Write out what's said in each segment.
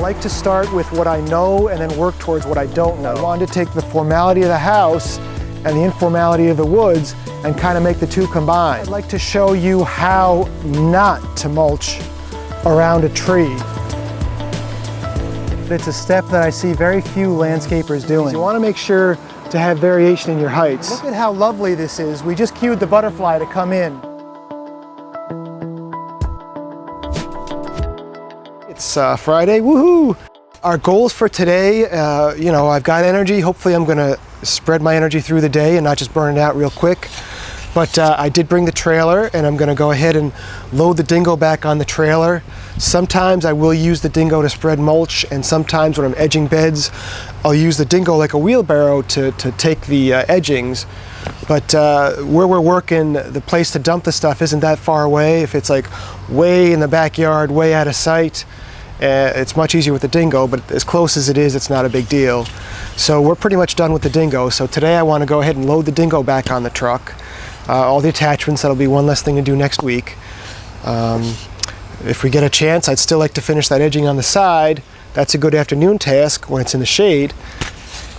like to start with what I know and then work towards what I don't know. I wanted to take the formality of the house and the informality of the woods and kind of make the two combine. I'd like to show you how not to mulch around a tree. It's a step that I see very few landscapers doing. You want to make sure to have variation in your heights. Look at how lovely this is. We just cued the butterfly to come in. It's Friday, woohoo! Our goals for today, you know, I've got energy. Hopefully I'm gonna spread my energy through the day and not just burn it out real quick. But I did bring the trailer and I'm gonna go ahead and load the dingo back on the trailer. Sometimes I will use the dingo to spread mulch, and sometimes when I'm edging beds, I'll use the dingo like a wheelbarrow to take the edgings. But where we're working, the place to dump the stuff isn't that far away. If it's like way in the backyard, way out of sight, it's much easier with the dingo, but as close as it is, it's not a big deal. So we're pretty much done with the dingo. So today I want to go ahead and load the dingo back on the truck. All the attachments, that'll be one less thing to do next week. If we get a chance, I'd still like to finish that edging on the side. That's a good afternoon task when it's in the shade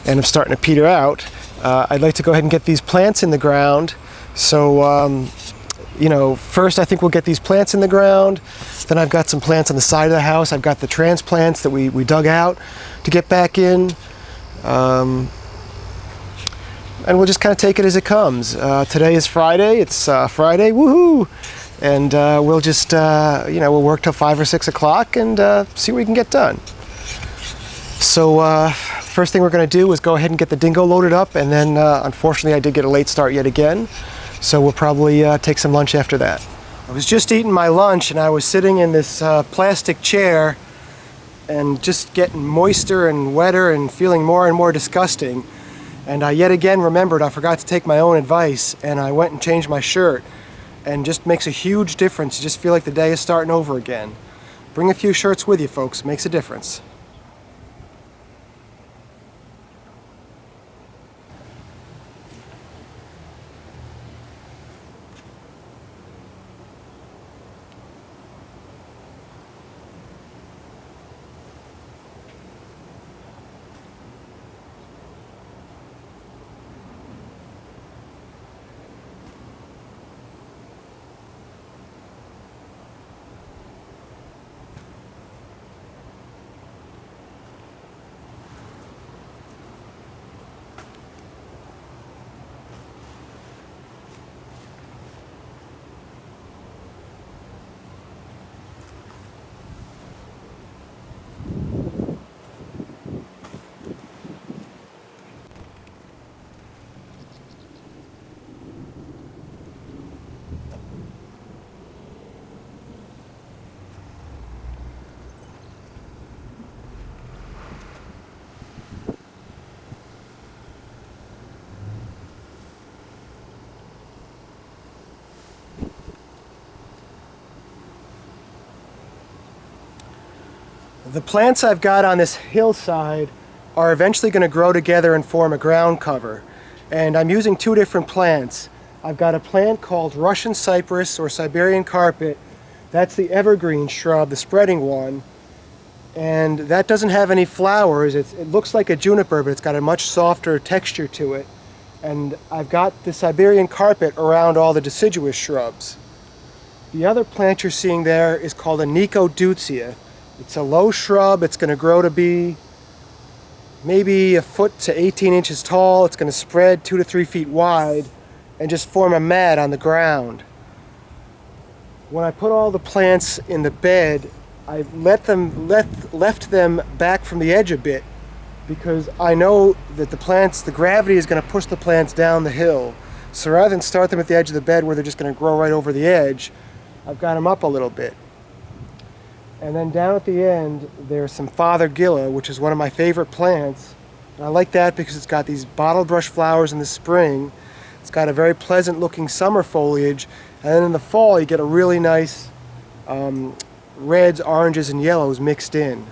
and I'm starting to peter out. I'd like to go ahead and get these plants in the ground. So, you know, first I think we'll get these plants in the ground. Then I've got some plants on the side of the house. I've got the transplants that we dug out to get back in. And we'll just kind of take it as it comes. Today is Friday. It's Friday, woohoo! And we'll just, you know, we'll work till 5 or 6 o'clock and see what we can get done. So first thing we're going to do is go ahead and get the dingo loaded up, and then unfortunately I did get a late start yet again, so we'll probably take some lunch after that. I was just eating my lunch and I was sitting in this plastic chair and just getting moister and wetter and feeling more and more disgusting. And I yet again remembered I forgot to take my own advice, and I went and changed my shirt. And just makes a huge difference. You just feel like the day is starting over again. Bring a few shirts with you, folks. Makes a difference. The plants I've got on this hillside are eventually going to grow together and form a ground cover. And I'm using two different plants. I've got a plant called Russian cypress or Siberian carpet. That's the evergreen shrub, the spreading one. And that doesn't have any flowers. It looks like a juniper, but it's got a much softer texture to it. And I've got the Siberian carpet around all the deciduous shrubs. The other plant you're seeing there is called a Nikko Deutzia. It's a low shrub. It's going to grow to be maybe 1 foot to 18 inches tall. It's going to spread 2 to 3 feet wide and just form a mat on the ground. When I put all the plants in the bed, I left them back from the edge a bit, because I know that the gravity is going to push the plants down the hill. So rather than start them at the edge of the bed where they're just going to grow right over the edge, I've got them up a little bit. And then down at the end, there's some Fothergilla, which is one of my favorite plants. And I like that because it's got these bottle brush flowers in the spring. It's got a very pleasant looking summer foliage. And then in the fall, you get a really nice reds, oranges, and yellows mixed in.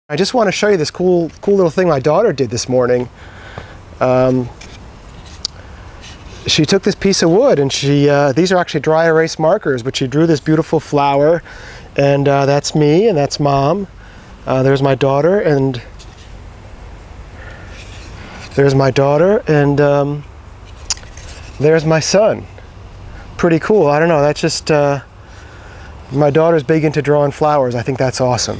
I just want to show you this cool little thing my daughter did this morning. She took this piece of wood and these are actually dry erase markers, but she drew this beautiful flower, and that's me and that's Mom. There's my daughter, and there's my daughter, and there's my son. Pretty cool. I don't know, that's just, my daughter's big into drawing flowers. I think that's awesome.